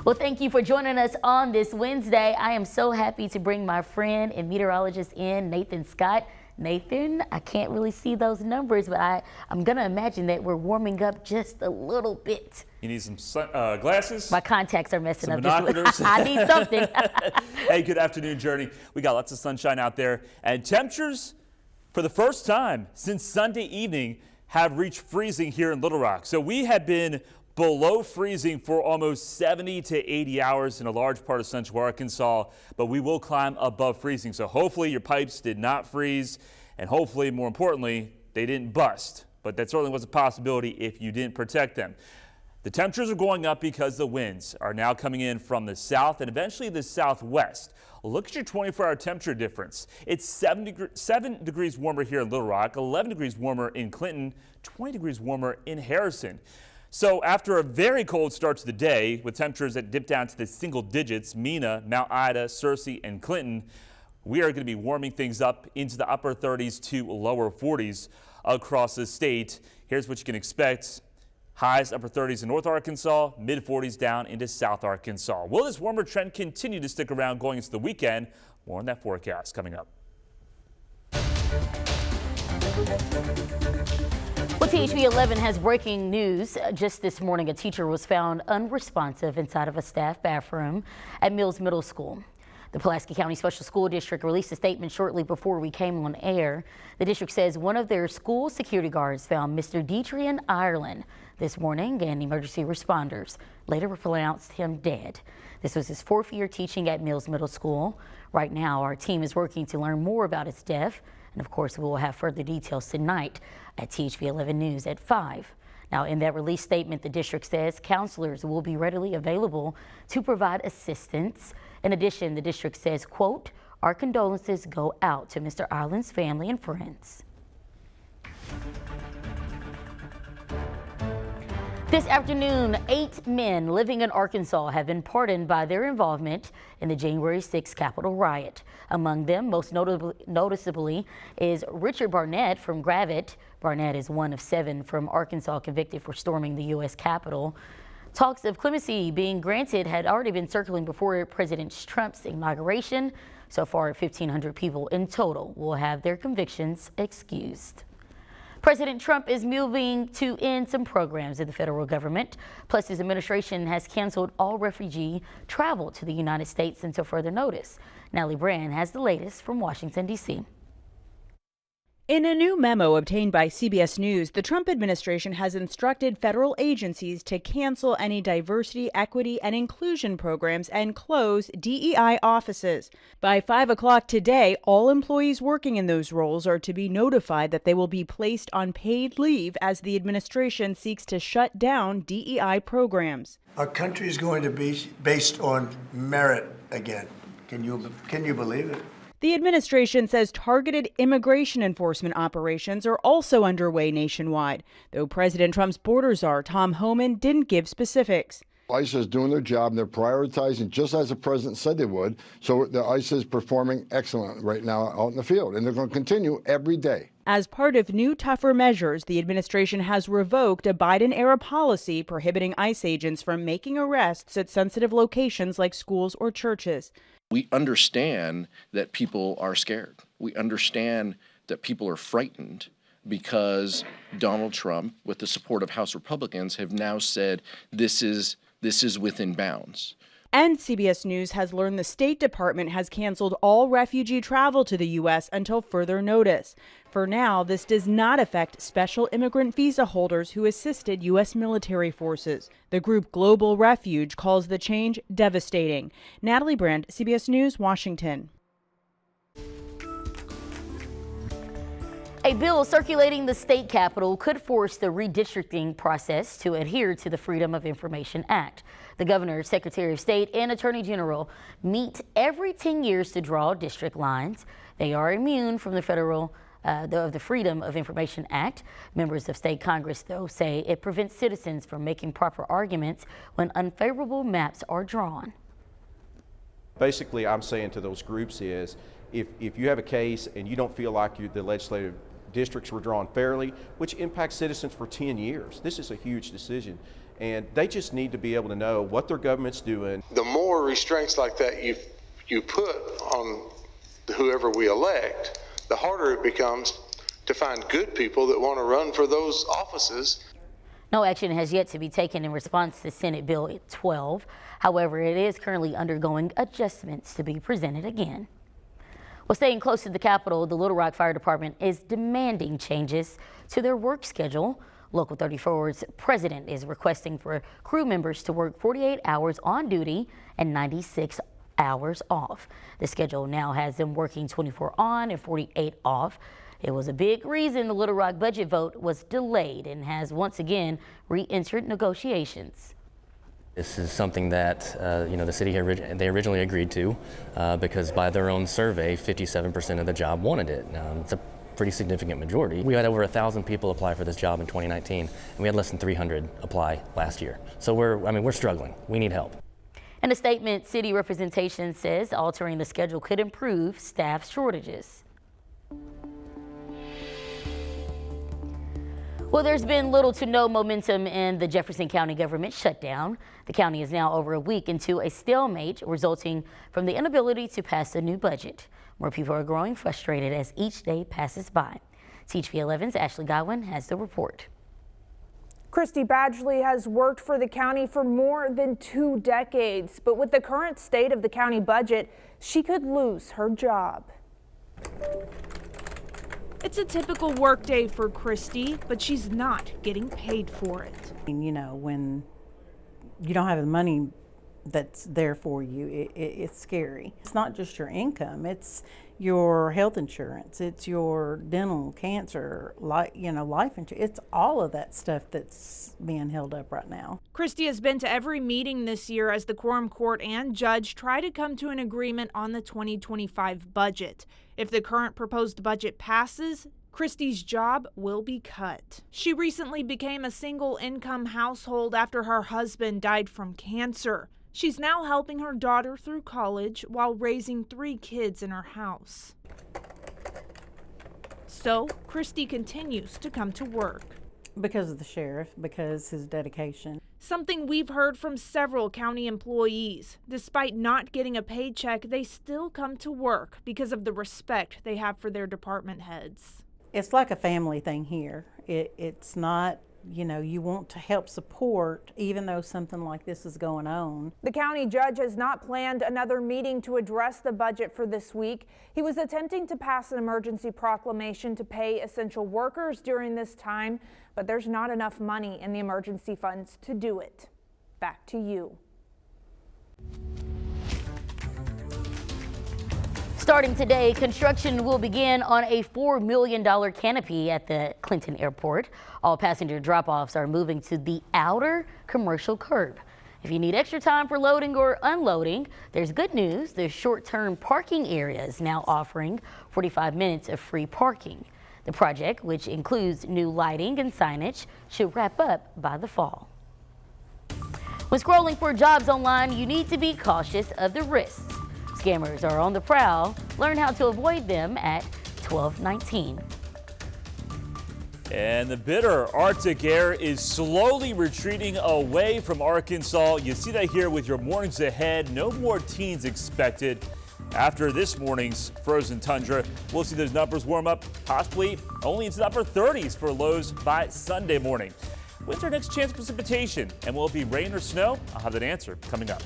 Well, thank you for joining us on this Wednesday. I am so happy to bring my friend and meteorologist in, Nathan Scott. Nathan, I can't really see those numbers, but I'm going to imagine that we're warming up just a little bit. You need some glasses? My contacts are messing up. Binoculars? I need something. Hey, good afternoon, Jurnee. We got lots of sunshine out there, and temperatures, for the first time since Sunday evening, have reached freezing here in Little Rock. So we have been below freezing for almost 70 to 80 hours in a large part of central Arkansas, but we will climb above freezing. So hopefully your pipes did not freeze, and hopefully, more importantly, they didn't bust. But that certainly was a possibility if you didn't protect them. The temperatures are going up because the winds are now coming in from the south and eventually the southwest. Look at your 24-hour temperature difference. It's 7 degrees warmer here in Little Rock, 11 degrees warmer in Clinton, 20 degrees warmer in Harrison. So after a very cold start to the day with temperatures that dip down to the single digits, Mena, Mount Ida, Searcy, and Clinton, we are going to be warming things up into the upper 30s to lower 40s across the state. Here's what you can expect. Highs upper 30s in North Arkansas, mid 40s down into South Arkansas. Will this warmer trend continue to stick around going into the weekend? More on that forecast coming up. Well, THV 11 has breaking news. Just this morning, a teacher was found unresponsive inside of a staff bathroom at Mills Middle School. The Pulaski County Special School District released a statement shortly before we came on air. The district says one of their school security guards found Mr. Dietrich in Ireland this morning, and emergency responders later pronounced him dead. This was his fourth year teaching at Mills Middle School. Right now, our team is working to learn more about his death. And of course, we will have further details tonight at THV 11 News at 5. Now, in that release statement, the district says counselors will be readily available to provide assistance. In addition, the district says, quote, our condolences go out to Mr. Ireland's family and friends. This afternoon, 8 men living in Arkansas have been pardoned by their involvement in the January 6th Capitol riot. Among them, most noticeably, is Richard Barnett from Gravette. Barnett is one of 7 from Arkansas convicted for storming the U.S. Capitol. Talks of clemency being granted had already been circling before President Trump's inauguration. So far, 1,500 people in total will have their convictions excused. President Trump is moving to end some programs in the federal government. Plus, his administration has canceled all refugee travel to the United States until further notice. Natalie Brand has the latest from Washington, D.C. In a new memo obtained by CBS News, the Trump administration has instructed federal agencies to cancel any diversity, equity, and inclusion programs and close DEI offices. By 5 o'clock today, all employees working in those roles are to be notified that they will be placed on paid leave as the administration seeks to shut down DEI programs. Our country is going to be based on merit again. Can you believe it? The administration says targeted immigration enforcement operations are also underway nationwide, though President Trump's border czar, Tom Homan, didn't give specifics. ICE is doing their job, and they're prioritizing just as the president said they would. So the ICE is performing excellent right now out in the field, and they're going to continue every day. As part of new, tougher measures, the administration has revoked a Biden-era policy prohibiting ICE agents from making arrests at sensitive locations like schools or churches. We understand that people are scared. We understand that people are frightened because Donald Trump, with the support of House Republicans, have now said this is within bounds. And CBS News has learned the State Department has canceled all refugee travel to the U.S. until further notice. For now, this does not affect special immigrant visa holders who assisted U.S. military forces. The group Global Refuge calls the change devastating. Natalie Brand, CBS News, Washington. A bill circulating the state capitol could force the redistricting process to adhere to the Freedom of Information Act. The governor, Secretary of State, and Attorney General meet every 10 years to draw district lines. They are immune from the the Freedom of Information Act. Members of state Congress, though, say it prevents citizens from making proper arguments when unfavorable maps are drawn. Basically, I'm saying to those groups is, if you have a case and you don't feel like the legislative districts were drawn fairly, which impacts citizens for 10 years. This is a huge decision, and they just need to be able to know what their government's doing. The more restraints like that you put on whoever we elect, the harder it becomes to find good people that want to run for those offices. No action has yet to be taken in response to Senate Bill 12. However, it is currently undergoing adjustments to be presented again. Well, staying close to the Capitol, the Little Rock Fire Department is demanding changes to their work schedule. Local 34's president is requesting for crew members to work 48 hours on duty and 96 hours off. The schedule now has them working 24 on and 48 off. It was a big reason the Little Rock budget vote was delayed and has once again re-entered negotiations. This is something that the city they originally agreed to because by their own survey, 57% of the job wanted it. It's a pretty significant majority. We had over 1,000 people apply for this job in 2019, and we had less than 300 apply last year. So we're struggling. We need help. In a statement, city representation says altering the schedule could improve staff shortages. Well, there's been little to no momentum in the Jefferson County government shutdown. The county is now over a week into a stalemate resulting from the inability to pass a new budget. More people are growing frustrated as each day passes by. TV11's Ashley Godwin has the report. Christy Badgley has worked for the county for more than 2 decades, but with the current state of the county budget, she could lose her job. It's a typical workday for Christy, but she's not getting paid for it. You know, when you don't have the money that's there for you, it's scary. It's not just your income, it's your health insurance, it's your dental, cancer, life insurance. It's all of that stuff that's being held up right now. Christy has been to every meeting this year as the quorum court and judge try to come to an agreement on the 2025 budget. If the current proposed budget passes, Christy's job will be cut. She recently became a single-income household after her husband died from cancer. She's now helping her daughter through college while raising 3 kids in her house. So, Christy continues to come to work. Because of the sheriff, because his dedication. Something we've heard from several county employees. Despite not getting a paycheck, they still come to work because of the respect they have for their department heads. It's like a family thing here. It's not, you want to help support even though something like this is going on. The county judge has not planned another meeting to address the budget for this week. He was attempting to pass an emergency proclamation to pay essential workers during this time, but there's not enough money in the emergency funds to do it. Back to you. Starting today, construction will begin on a $4 million canopy at the Clinton Airport. All passenger drop-offs are moving to the outer commercial curb. If you need extra time for loading or unloading, there's good news. The short-term parking area is now offering 45 minutes of free parking. The project, which includes new lighting and signage, should wrap up by the fall. When scrolling for jobs online, you need to be cautious of the risks. Scammers are on the prowl. Learn how to avoid them at 12:19. And the bitter Arctic air is slowly retreating away from Arkansas. You see that here with your mornings ahead. No more teens expected. After this morning's frozen tundra, we'll see those numbers warm up, possibly only into the upper 30s for lows by Sunday morning. When's our next chance of precipitation? And will it be rain or snow? I'll have that answer coming up.